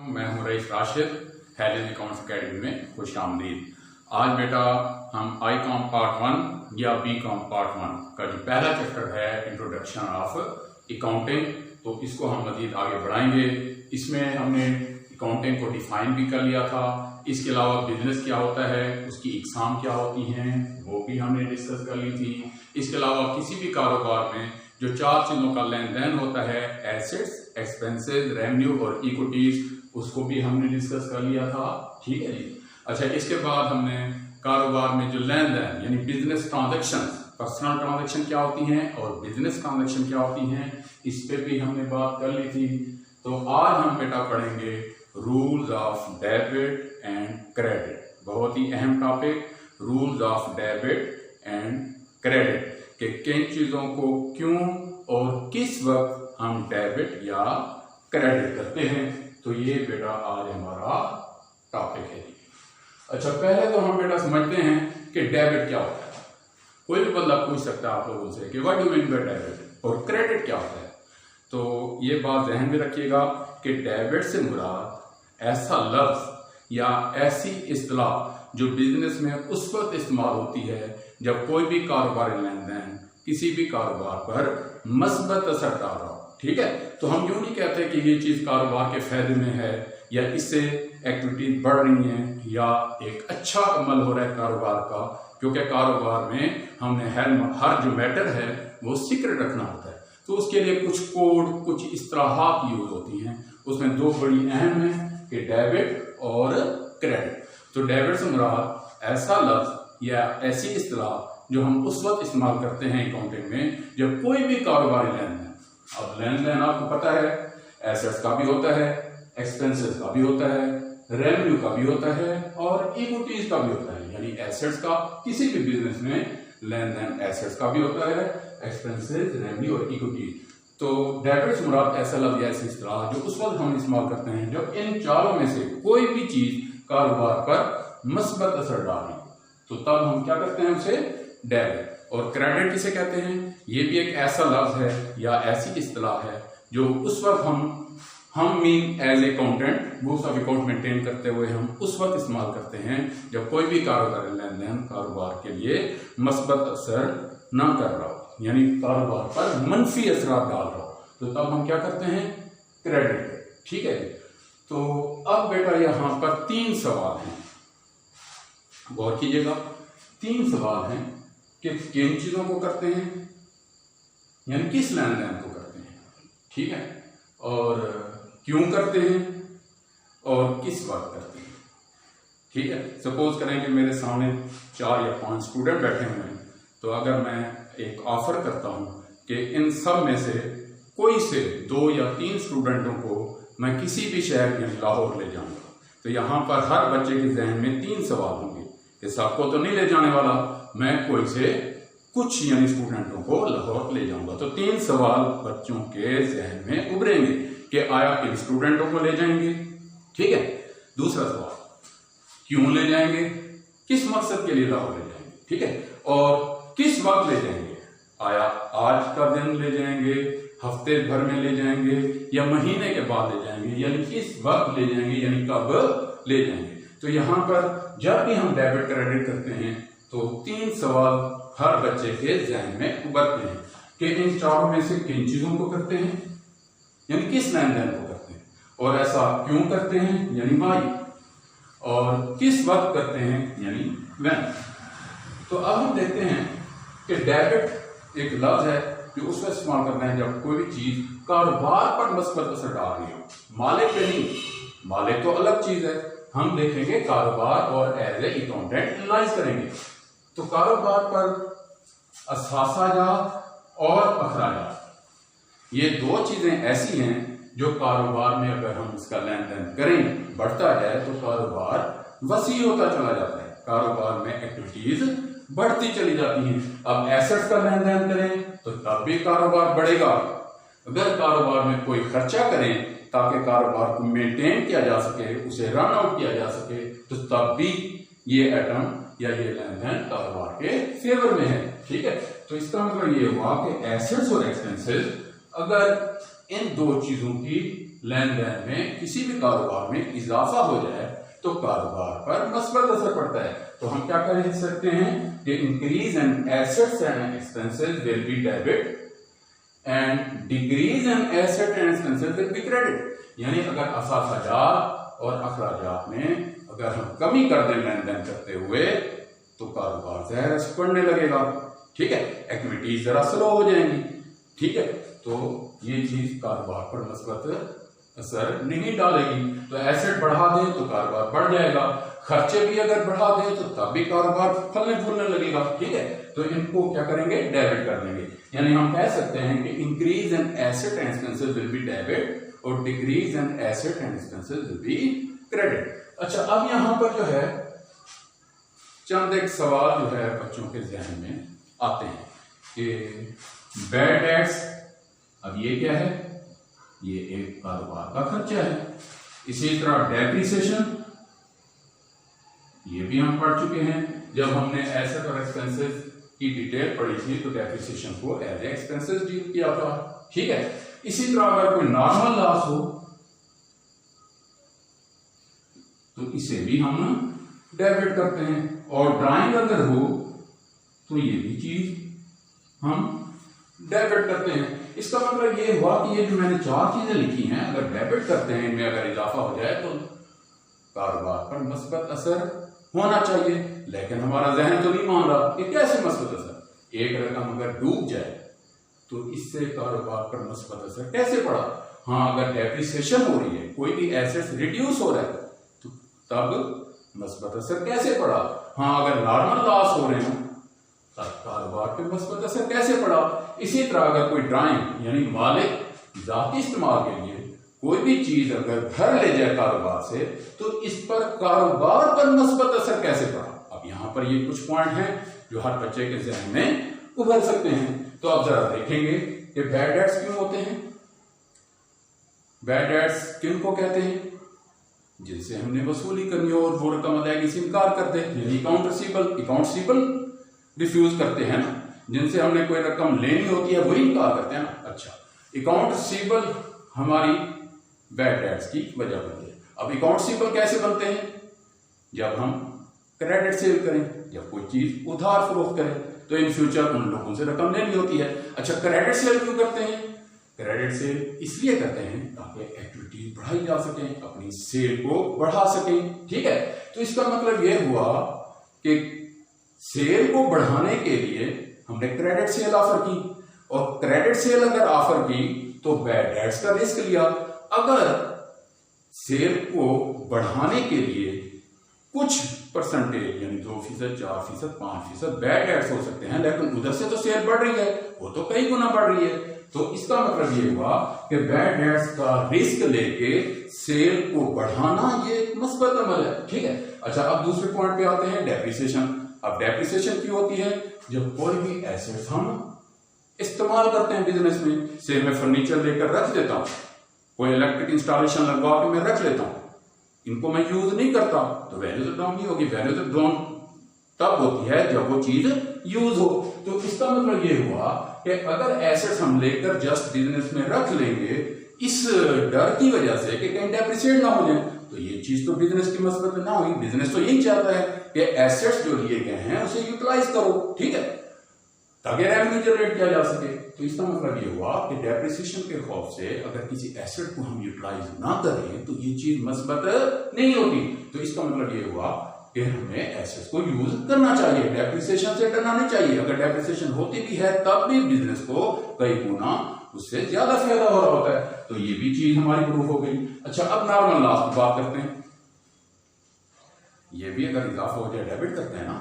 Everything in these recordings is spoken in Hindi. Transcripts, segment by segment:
मैं हूं rice Rashid. Helen accounts academy में खुश आमदीद। आज बेटा हम आई.कॉम पार्ट 1 या बी.कॉम पार्ट 1 का जो पहला चैप्टर है इंट्रोडक्शन ऑफ अकाउंटिंग, तो इसको हम मजीद आगे बढ़ाएंगे। इसमें हमने अकाउंटिंग को डिफाइन भी कर लिया था। इसके अलावा बिजनेस क्या होता है, उसकी इकसाम क्या होती हैं, वो भी हमने डिस्कस कर ली थी। इसके अलावा किसी भी कारोबार में जो 4 चीजों का लेन देन होता है, एसेट्स, एक्सपेंसेस, रेवेन्यू और इक्विटीज, उसको भी हमने डिस्कस कर लिया था। ठीक है जी। अच्छा, इसके बाद हमने कारोबार में जो लेन देन यानी बिजनेस ट्रांजैक्शन, पर्सनल ट्रांजैक्शन क्या होती हैं और बिजनेस ट्रांजैक्शन क्या होती हैं, इस पे भी हमने बात कर ली थी। तो आज हम बेटा पढ़ेंगे rules of debit and credit. बहुत ही अहम topic, rules of debit and credit, कि किन चीजों को क्यों और किस वक्त हम डेबिट या क्रेडिट करते हैं। तो ये बेटा आज हमारा टॉपिक है। अच्छा, पहले तो हम बेटा समझते हैं कि डेबिट क्या होता है। कोई भी बंदा पूछ सकता है आप लोगों से कि what do you mean by debit, और क्रेडिट क्या होता है। तो ये बात ध्यान में रखिएगा कि डेबिट से मुराद ऐसा लफ्ज या ऐसी इस्तेलाह जो बिजनेस में उस वक्त इस्तेमाल होती है जब कोई भी कारोबारी लेन देन किसी भी कारोबार पर मस्बत असर डाल रहा हो। ठीक है, तो हम यूं नहीं कहते कि ये चीज कारोबार के फायदे में है या इससे एक्टिविटीज बढ़ रही हैं या एक अच्छा अमल हो रहा है कारोबार का, क्योंकि कारोबार में हमने हर जो मैटर है वो सीक्रेट रखना होता है। तो उसके लिए कुछ कोड, कुछ इस्तिलाहात यूज होती हैं। उसमें 2 बड़ी अहम है कि डेबिट और क्रेडिट। तो डेबिट से मुराद ऐसा लफ्ज या ऐसी इस्तिलाह जो हम उस वक्त इस्तेमाल करते हैं अकाउंटिंग में जब कोई भी कारोबारी लेन देन, अब लेन देन आपको पता है एसेट्स का भी होता है, एक्सपेंसेस का भी होता है, रेवेन्यू का भी होता है और इक्विटीज का भी होता है। यानी एसेट्स का किसी भी बिजनेस में लेन देन एसेट्स का भी होता है, एक्सपेंसेस, रेवेन्यू और इक्विटीज। तो डेबिट से मुराद ऐसा लफ्ज या ऐसी इस्तिलाह जो उस वक्त हम इस्तेमाल करते हैं जब इन चारों में से कोई भी चीज कारोबार पर मस्बत असर डाल रही, तो तब हम क्या करते हैं उसे डेबिट। और क्रेडिट किसे कहते हैं, ये भी एक ऐसा लफ्ज है या ऐसी इस्तिलाह है जो उस वक्त हम mean as accountant books of account maintain करते हुए हम उस वक्त इस्तेमाल करते हैं जब कोई भी कारोबारी लेन देन कारोबार के लिए मस्बत असर ना कर रहा हो, यानी कारोबार पर मनफी असर डाल रहा हो, तो तब हम क्या करते हैं, क्रेडिट। ठीक है, तो अब बेटा यहां पर 3 सवाल हैं, गौर कीजिएगा। 3 सवाल हैं कि किन चीजों को करते हैं, यानी किस लेन देन को करते हैं, ठीक है, और क्यों करते हैं और किस वक्त करते हैं। ठीक है, सपोज करें कि मेरे सामने 4 या 5 स्टूडेंट बैठे हुए हैं, तो अगर मैं एक ऑफर करता हूं कि इन सब में से कोई से 2 या 3 स्टूडेंटों को मैं किसी भी शहर यानी लाहौर ले जाऊंगा, तो यहां पर हर बच्चे के जहन में 3 सवाल होंगे कि सबको तो नहीं ले जाने वाला, मैं कोई से कुछ यानी स्टूडेंटों को लाहौर ले जाऊंगा। तो 3 सवाल बच्चों के जहन में उभरेंगे कि आया किन स्टूडेंटों को ले जाएंगे। ठीक है, दूसरा सवाल, क्यों ले जाएंगे, किस मकसद के लिए लाहौर ले जाएंगे। ठीक है, और किस वक्त ले जाएंगे, आया आज का दिन ले जाएंगे, हफ्ते भर में ले जाएंगे या महीने के बाद ले जाएंगे, यानी किस वक्त ले जाएंगे, यानी कब ले जाएंगे। तो यहां पर जब भी हम डेबिट क्रेडिट करते हैं तो 3 सवाल हर बच्चे के जहन में उभरते हैं कि इन चारों में से किन चीजों को करते हैं, यानी किस लेन देन को करते हैं, और ऐसा क्यों करते हैं, यानी वाई, और किस वक्त करते हैं, यानी व्हेन। तो अब हम देखते हैं कि डेबिट एक लफ्ज है जो उसका इस्तेमाल करना है जब कोई भी चीज कारोबार पर मस्बत असर डाल रही हो, मालिक पे नहीं। मालिक तो अलग चीज है, हम देखेंगे कारोबार और एज ए अकाउंटेंट एनालाइज करेंगे। तो कारोबार पर असासाजात और अखराजात, ये 2 चीजें ऐसी हैं जो कारोबार में अगर हम इसका लेन देन करें, बढ़ता जाए तो कारोबार वसी होता चला जाता है, कारोबार में एक्टिविटीज बढ़ती चली जाती हैं। अब एसेट्स का लेन देन करें तो तब भी कारोबार बढ़ेगा। अगर कारोबार में कोई खर्चा करें ताकि कारोबार को मेंटेन किया जा सके, उसे रन आउट किया जा सके, तो तब भी ये आइटम या ये लेन देन कारोबार के फेवर में है। ठीक है, तो इसका मतलब ये हुआ कि एसेट्स और एक्सपेंसेस अगर इन 2 चीजों की लेन देन में किसी भी कारोबार में इजाफा हो जाए तो कारोबार पर मस्बत असर पड़ता है। तो हम क्या कह सकते हैं कि increase in assets and expenses will be debit and decrease in asset and expenses will be credit. यानी अगर असाफाजात और अखराजात में अगर हम कमी कर दें लेन देन करते हुए तो कारोबार ज़ाहिर से बढ़ने लगेगा, ठीक है, एक्टिविटीज जरा स्लो हो जाएंगी, ठीक है, तो ये चीज कारोबार पर मस्बत असर नहीं डालेगी। तो एसेट बढ़ा दें तो कारोबार बढ़ जाएगा, खर्चे भी अगर बढ़ा दें तो तब भी कारोबार फलने फूलने लगेगा, ठीक है, तो इनको क्या करेंगे, डेबिट कर देंगे। यानी हम कह सकते हैं कि increase in asset and expenses will be debit और decrease in asset and expenses will be credit. अच्छा, अब यहां पर जो है चंद एक सवाल जो है बच्चों के जहन में आते हैं कि बैड डेट्स, अब ये क्या है, ये एक कारोबार का खर्चा है। इसी तरह डेप्रिसिएशन, ये भी हम पढ़ चुके हैं जब हमने एसेट और एक्सपेंसेस की डिटेल पढ़ी थी तो डेप्रिसिएशन को एज एक्सपेंसेस डील किया था, ठीक है। इसी तरह अगर कोई नॉर्मल लॉस हो तो इसे भी हम डेबिट करते हैं, और ड्राइंग अगर हो तो ये भी चीज हम डेबिट करते हैं। इसका मतलब ये हुआ कि ये जो मैंने चार चीजें लिखी हैं अगर डेबिट करते हैं, इनमें अगर इजाफा हो जाए तो कारोबार पर मस्बत असर होना चाहिए, लेकिन हमारा जहन तो नहीं मान रहा कि कैसे मस्बत असर। एक रकम अगर डूब जाए तो इससे कारोबार पर मस्बत असर कैसे पड़ा। हाँ, अगर डेप्रिसिएशन हो रही है, कोई भी एसेट्स रिड्यूस हो रहा है तो तब मस्बत असर कैसे पड़ा। हाँ, अगर नॉर्मल लॉस हो रहे हो तब कारोबार पे मस्बत असर कैसे पड़ा। इसी तरह अगर कोई ड्राइंग यानी मालिक जाती इस्तेमाल के लिए कोई भी चीज अगर घर ले जाए कारोबार से तो इस पर कारोबार पर मस्बत असर कैसे पड़ा। अब यहाँ पर ये कुछ पॉइंट हैं जो हर बच्चे के जहन में उभर सकते हैं। तो अब जरा देखेंगे कि बैड डेट्स क्यों होते हैं। बैड डेट्स किन को कहते हैं, जिनसे हमने वसूली करनी हो और वो रकम अदायगी से इनकार करते हैं, यानी अकाउंट रिसीवेबल रिफ्यूज करते हैं ना, जिनसे हमने कोई रकम लेनी होती है वही इनकार करते हैं ना। अच्छा, अकाउंट रिसीवेबल हमारी बैड डेट्स की वजह बनती है। अब अकाउंट रिसीवेबल कैसे बनते हैं, जब हम क्रेडिट सेल करें, जब कोई चीज उधार फरोख्त करें तो इन फ्यूचर उन लोगों से रकम लेनी होती है। अच्छा, क्रेडिट सेल क्यों करते हैं, क्रेडिट सेल इसलिए करते हैं ताकि एक्टिविटी बढ़ाई जा सके, अपनी सेल को बढ़ा सकें, ठीक है। तो इसका मतलब यह हुआ कि सेल को बढ़ाने के लिए हमने क्रेडिट सेल ऑफर की, और क्रेडिट सेल अगर ऑफर की तो बैड डेट्स का रिस्क लिया। अगर सेल को बढ़ाने के लिए कुछ परसेंटेज यानी 2%, 4%, 5% बैड डेट्स हो सकते हैं, लेकिन उधर से तो सेल बढ़ रही है, वो तो कई गुना बढ़ रही है। तो इसका मतलब ये हुआ कि बैड डेट्स का रिस्क लेके सेल को बढ़ाना ये मस्बत अमल है, ठीक है। अच्छा, अब दूसरे पॉइंट पे आते हैं, डेप्रिसिएशन। अब डेप्रिसिएशन क्यों होती है, जब कोई भी एसेट्स हम इस्तेमाल करते हैं बिजनेस में, से मैं फर्नीचर लेकर रख देता हूं, कोई इलेक्ट्रिक इंस्टॉलेशन लगवा के मैं रख लेता हूं, इनको मैं यूज नहीं करता तो वैल्यू तो डाउन नहीं होगी। वैल्यू तो डाउन तब होती है जब वो चीज यूज हो। तो इसका मतलब ये हुआ कि अगर एसेट्स हम लेकर जस्ट बिजनेस में रख लेंगे इस डर की वजह से कि कहीं डेप्रिसिएट ना हो जाए, तो ये चीज तो बिजनेस की मसबत में ना होगी। बिजनेस तो यही चाहता है कि एसेट्स जो लिए गए हैं उसे यूटिलाइज करो, ठीक है, ताकि रेवेन्यू जनरेट किया जा सके। तो इसका मतलब ये हुआ कि डेप्रिसिएशन के खौफ से अगर किसी एसेट को हम यूटिलाइज ना करें तो ये चीज मसबत नहीं होती। तो इसका मतलब ये हुआ कि हमें एसेट्स को यूज करना चाहिए, डेप्रिसिएशन से डरना नहीं चाहिए। अगर डेप्रिसिएशन होती भी है तब भी बिजनेस को कई गुना उससे ज्यादा फायदा हो रहा होता है। तो ये भी चीज हमारी प्रूफ हो गई। अच्छा, अब नॉर्मल लॉस की बात करते हैं। ये भी अगर इजाफा हो जाए डेबिट करते हैं ना,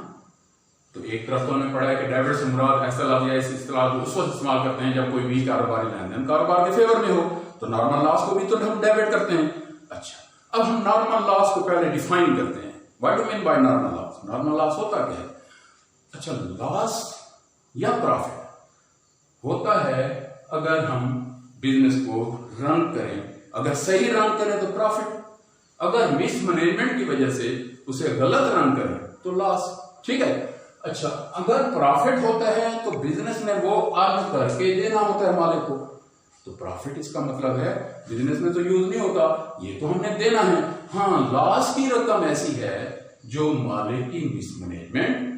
तो एक तरफ तो हमने पढ़ा है कि डेबिट से मुराद ऐसा लफ्ज या इस इस्तेलाह को उस वक्त इस्तेमाल करते हैं जब कोई भी कारोबारी लेन देन कारोबार के फेवर में हो, तो नॉर्मल लॉस को भी तो हम डेबिट करते हैं। अच्छा, अब हम नॉर्मल लॉस को पहले डिफाइन करते हैं। What do mean by normal loss? Normal loss होता क्या है? अच्छा, लॉस या प्रॉफिट होता है अगर हम बिजनेस को रन करें, अगर सही रन करें तो प्रॉफिट, अगर मिसमैनेजमेंट की वजह से उसे गलत रन करें तो लॉस, ठीक है। अच्छा, अगर प्रॉफिट होता है तो बिजनेस में वो अर्न करके देना होता है मालिक को, तो प्रॉफिट इसका मतलब है बिजनेस में तो यूज नहीं होता, ये तो हमने देना है। हाँ, लॉस की रकम ऐसी है जो मालिक की मिसमैनेजमेंट,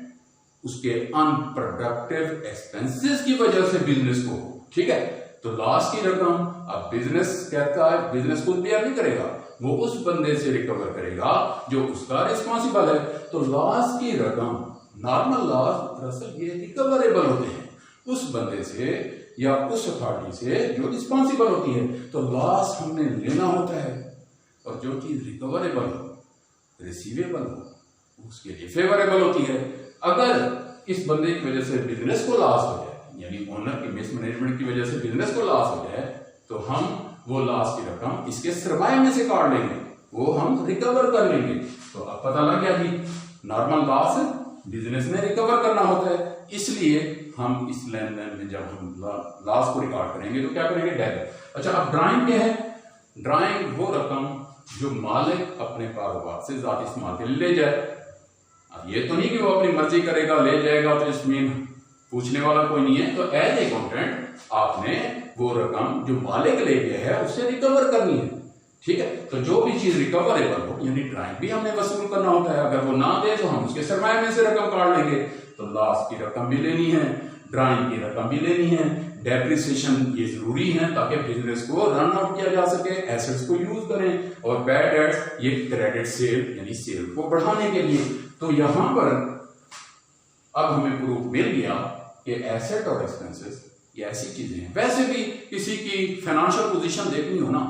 उसके अनप्रोडक्टिव एक्सपेंसेस की वजह से बिजनेस को, ठीक है। तो लॉस की रकम अब बिजनेस कहता है, बिजनेस को बेयर नहीं करेगा, वो उस बंदे से रिकवर करेगा जो उसका रिस्पॉन्सिबल है। तो लॉस की रकम, नॉर्मल लॉस दरअसल ये रिकवरेबल होते हैं उस बंदे से या उस अथॉरिटी से जो रिस्पॉन्सिबल होती है। तो लॉस हमने लेना होता है, और जो चीज रिकवरेबल हो, रिसीवेबल हो, उसके लिए फेवरेबल होती है। अगर इस बंदे की वजह से बिजनेस को लॉस हो जाए, यानी ओनर की मिसमैनेजमेंट की वजह से बिजनेस को लॉस हो जाए, तो हम वो लॉस की रकम इसके सरमाए में से काट लेंगे, वो हम रिकवर कर लेंगे। तो अब पता लग गया कि नॉर्मल लॉस बिजनेस में रिकवर करना होता है, इसलिए हम इस लेन देन में जब हम लॉस को रिकॉर्ड करेंगे तो क्या करेंगे, डेबिट। अच्छा, अब ड्राइंग क्या है? ड्राइंग वो रकम जो मालिक अपने कारोबार से जाती इस्तेमाल के लिए ले जाए। अब ये तो नहीं कि वो अपनी मर्जी करेगा ले जाएगा, तो इसमें पूछने वाला कोई नहीं है। तो एज अकाउंटेंट आपने वो रकम जो मालिक ले गया है उससे रिकवर करनी है, ठीक है। तो जो भी चीज रिकवरेबल हो, यानी ड्राइंग भी हमने वसूल करना होता है। अगर वो ना दे तो हम उसके सरमाए में से रकम काट लेंगे। तो लॉस की रकम भी लेनी है, ड्राइंग की रकम भी लेनी है, डेप्रिसिएशन ये जरूरी है ताकि बिजनेस को रन आउट किया जा सके, एसेट्स को यूज करें, और बैड डेट्स ये क्रेडिट सेल यानी सेल को बढ़ाने के लिए। तो यहां पर अब हमें प्रूफ मिल गया कि एसेट और एक्सपेंसेस ये ऐसी चीजें हैं। वैसे भी किसी की फाइनेंशियल पोजीशन देखनी हो ना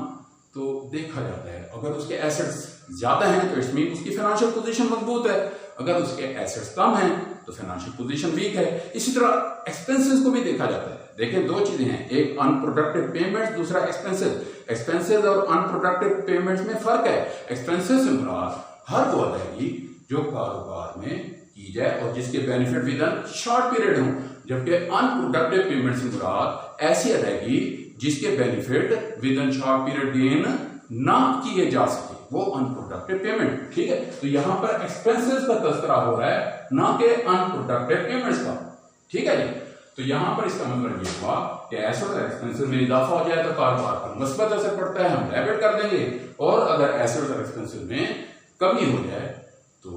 तो देखा जाता है, अगर उसके एसेट्स ज्यादा हैं तो इसमें उसकी फाइनेंशियल पोजीशन मजबूत है, अगर उसके एसेट्स कम हैं तो फाइनेंशियल पोजीशन वीक है। इसी तरह एक्सपेंसेस को भी देखा जाता है। देखिए, दो चीजें हैं, एक अनप्रोडक्टिव पेमेंट्स, दूसरा एक्सपेंसेस। एक्सपेंसेस और अनप्रोडक्टिव पेमेंट्स में फर्क है। एक्सपेंसेस से मुराद हर वो अदायगी जो कारोबार में की जाए और जिसके benefit with in short period हो, जबकि अनप्रोडक्टिव पेमेंट से मुराद ऐसी अदायगी जिसके benefit with in short period gain ना किए जा सके, वो अनप्रोडक्टिव पेमेंट, ठीक है। तो यहां पर एक्सपेंसेस का तस्करा हो रहा है, ना कि अनप्रोडक्टिव पेमेंट्स का, ठीक है जी। तो यहां पर इसका मतलब ये हुआ कि एसेट और एक्सपेंसेस में इजाफा हो जाए तो कारोबार पर मुस्बत असर पड़ता है, हम डेबिट कर देंगे, और अगर एसेट और एक्सपेंसेस में कमी हो जाए तो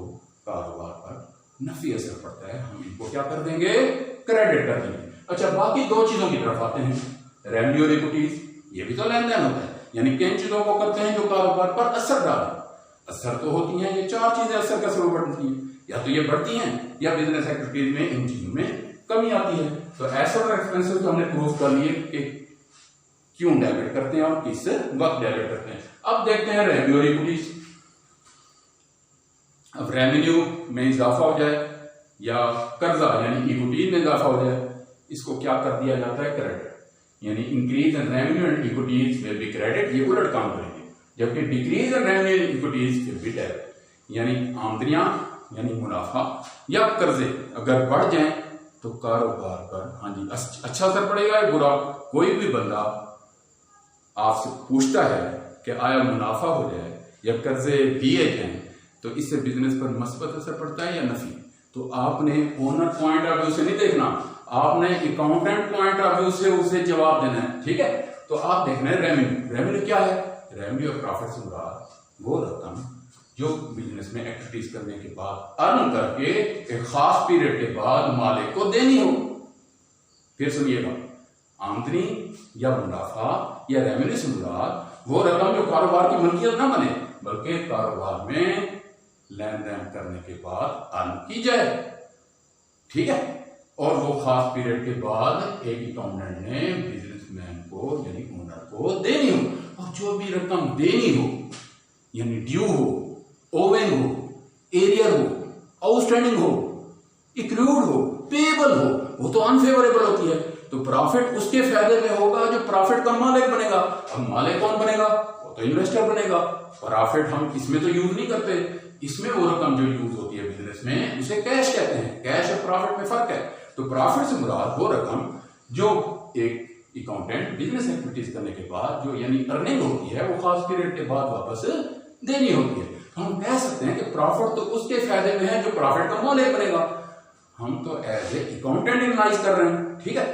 कारोबार पर नफी असर पड़ता है, हम इनको क्या कर देंगे, क्रेडिट कर देंगे। अच्छा, बाकी दो चीजों की तरफ आते हैं, रेवेन्यू और इक्विटीज, ये भी तो लेन देन होता है, यानी किन चीजों को करते हैं जो कारोबार पर असर डालें। असर तो होती हैं ये चार चीजें असर का सबब बढ़ती हैं, या तो ये बढ़ती हैं या बिजनेस एक्टिविटीज में इन चीजों में कमी आती है। तो एसेट और एक्सपेंसेस तो हमने प्रूव कर लिए कि क्यों डेबिट करते हैं और किस वक्त डेबिट करते हैं। अब देखते हैं रेवेन्यू और इक्विटीज। अब रेवेन्यू में इजाफा हो जाए या कर्जा यानी इक्विटी में इजाफा हो जाए, इसको क्या कर दिया जाता है, क्रेडिट, यानी increase in revenue and equities will be credit, ये उलट काम करेंगे। जबकि decrease in revenue and equities will be debit, यानी आमदनियां यानी मुनाफा या कर्जे अगर बढ़ जाएं तो कारोबार पर हाँ जी अच्छा असर पड़ेगा या बुरा। कोई भी बंदा आपसे पूछता है कि आया मुनाफा हो जाए या कर्जे दिए जाएं तो इससे बिजनेस पर मस्बत असर पड़ता है या नफी। तो आपने ओनर पॉइंट ऑफ व्यू से नहीं देखना, आपने अकाउंटेंट पॉइंट ऑफ व्यू से उसे जवाब देना है, ठीक है। तो आप देखना है रेवेन्यू। रेवेन्यू क्या है? रेवेन्यू और प्रॉफिट से मुराद वो रकम जो बिजनेस में एक्टिविटीज करने के बाद अर्न करके एक खास पीरियड के बाद मालिक को देनी हो। फिर सुनिएगा, आमदनी या मुनाफा या रेवेन्यू से मुराद वो रकम जो कारोबार की मलकियत ना बने बल्कि कारोबार में लेन देन करने के बाद अर्न की जाए, ठीक है। और वो खास पीरियड के बाद एक अकाउंटेंट ने बिजनेसमैन को यानी ओनर को देनी हो। और जो भी रकम देनी हो यानी ड्यू हो, ओवेन हो, एरियर हो, आउटस्टैंडिंग हो, एक्रूड हो, पेएबल हो, वो तो अनफेवरेबल होती है। तो प्रॉफिट उसके फायदे में होगा जो प्रॉफिट का मालिक बनेगा। अब मालिक कौन बनेगा? वो तो इन्वेस्टर बनेगा। प्रॉफिट हम इसमें तो यूज नहीं करते, इसमें वो रकम जो यूज होती है बिजनेस में उसे कैश कहते हैं। कैश और प्रॉफिट में फर्क है। तो प्रॉफिट से मुराद वो रकम जो एक अकाउंटेंट बिजनेस एक्टिविटीज करने के बाद जो यानी अर्निंग होती है वो खास पीरियड के बाद वापस देनी होती है। तो हम कह सकते हैं कि प्रॉफिट तो उसके फायदे में है जो प्रॉफिट का मालिक बनेगा। हम तो एज ए अकाउंटेंट एनालाइज कर रहे हैं, ठीक है।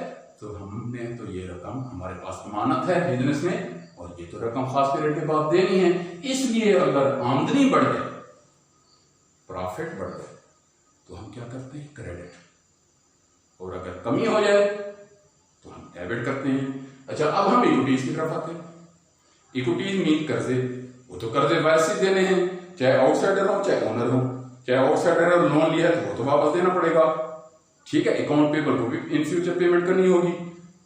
तो हमने तो ये रकम हमारे पास अमानत है बिजनेस में, और ये तो रकम खास पीरियड के बाद देनी है। इसलिए अगर आमदनी बढ़ जाए, प्रॉफिट बढ़ जाए, तो हम क्या करते हैं, क्रेडिट, और अगर कमी हो जाए तो हम डेबिट करते हैं। अच्छा, अब हम इक्विटीज की तरफ आते हैं। इक्विटीज मीन कर्जे, वो तो कर्जे वैसे ही देने हैं, चाहे आउटसाइडर हो चाहे ओनर हो। चाहे आउटसाइडर है लोन लिया है तो वो तो वापस देना पड़ेगा, ठीक है। अकाउंट पेबल को भी इन फ्यूचर पेमेंट करनी होगी,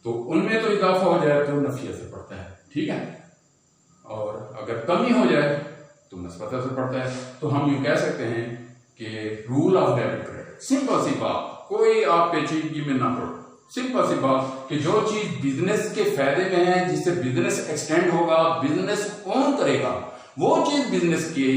तो उनमें तो इजाफा हो जाए तो नफी असर पड़ता है, ठीक है। और अगर कमी हो जाए तो मुस्बत असर पड़ता है। तो हम यूं कह सकते हैं कि rule of debit credit, simple सी बात, कोई आप पेचीदगी में ना पड़ो, सिंपल सी बात कि जो चीज बिजनेस के फायदे में है, जिससे बिजनेस एक्सटेंड होगा, बिजनेस ओन करेगा, वो चीज बिजनेस के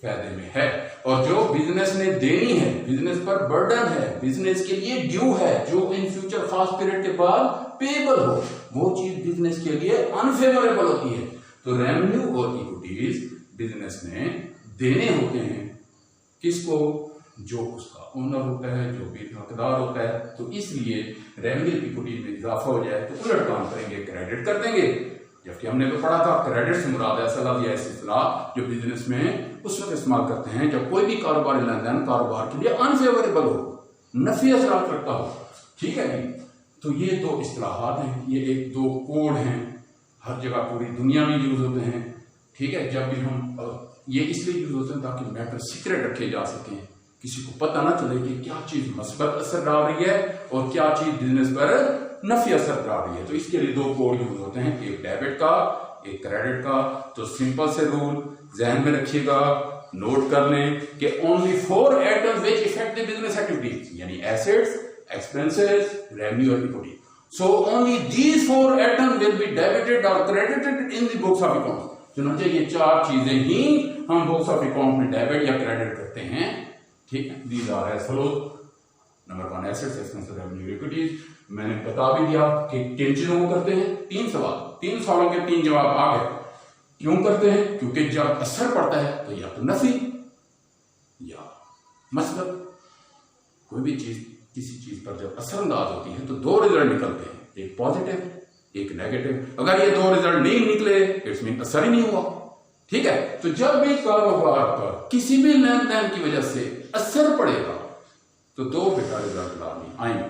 फायदे में है। और जो बिजनेस ने देनी है, बिजनेस पर बर्डन है, बिजनेस के लिए ड्यू है, जो इन फ्यूचर खास पीरियड के बाद पेबल हो, वो चीज बिजनेस के लिए अनफेवरेबल होती है। तो रेवेन्यू और इक्विटीज बिजनेस ने देने होते हैं, किसको, जो उसका ओनर होता है, जो भी हकदार होता है। तो इसलिए रेवेन्यू इक्विटी में इजाफा हो जाए तो उलट काम करेंगे, क्रेडिट कर देंगे। जबकि हमने तो पढ़ा था क्रेडिट से मुराद है सलाह या ऐसी सलाह जो बिजनेस में उस वक्त इस्तेमाल करते हैं जब कोई भी कारोबारी लेन देन कारोबार के लिए अनफेवरेबल हो, नफी असरात रखता हो, ठीक है जी। तो ये दो इस्तिलाहात हैं, ये एक दो कोड हैं, हर जगह पूरी दुनिया में यूज होते हैं, ठीक है। जब भी हम ये इसलिए यूज होते हैं ताकि मैटर सीक्रेट रखे जा सकें, किसी को पता ना चले कि क्या चीज मस्बत असर डाल रही है और क्या चीज बिजनेस पर नफी असर डाल रही है। तो इसके लिए दो कोड यूज होते हैं, एक डेबिट का, एक क्रेडिट का। तो सिंपल से रूल जहन में रखिएगा, नोट कर लें कि only 4 items which effect the business activities, यानी एसेट्स, एक्सपेंसेस, रेवेन्यू और equity. So only these 4 items will be debited और credited in the books of account. चुनांचे ये 4 चीजें ही हम बुक्स ऑफ अकाउंट में डेबिट या क्रेडिट करते हैं, ठीक है। These are as follows. Number 1 assets, expenses, revenue, equities. मैंने बता भी दिया कि किन चीजों को करते हैं। 3 सवाल, 3 सवालों के 3 जवाब आ गए। क्यों करते हैं? क्योंकि जब असर पड़ता है तो या तो नफी या मसलब, कोई भी चीज किसी चीज पर जब असरअंदाज होती है तो 2 रिजल्ट निकलते हैं, एक पॉजिटिव एक नेगेटिव। अगर ये 2 रिजल्ट नहीं निकले इट्स मीन असर ही नहीं हुआ, ठीक है। तो जब भी कारोबार पर किसी भी लेन देन की वजह से असर पड़ेगा तो 2 बेटा रिजल्ट लाने आएंगे,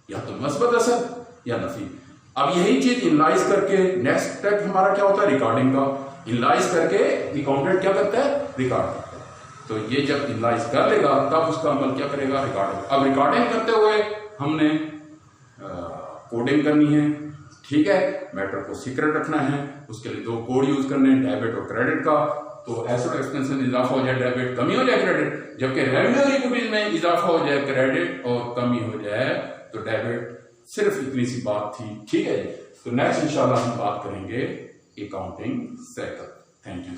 या तो मस्बत असर या नफी। अब यही चीज इनलाइज करके नेक्स्ट स्टेप हमारा क्या होता है, रिकॉर्डिंग का। इनलाइज करके अकाउंटेंट क्या करता है, रिकॉर्ड करता है। तो ये जब इनलाइज कर लेगा तब उसका अमल क्या करेगा, रिकॉर्डिंग। अब रिकॉर्डिंग करते हुए हमने कोडिंग करनी है, ठीक है। मैटर को सीक्रेट रखना है, उसके लिए 2 कोड यूज करने हैं, डेबिट और क्रेडिट का। तो एसेट एक्सपेंस में इजाफा हो जाए डेबिट, कमी हो जाए क्रेडिट। जबकि रेवेन्यू और इक्विटीज में इजाफा हो जाए क्रेडिट और कमी हो जाए तो डेबिट। सिर्फ इतनी सी बात थी, ठीक है। तो नेक्स्ट इंशाल्लाह हम बात करेंगे अकाउंटिंग साइकिल। Thank you.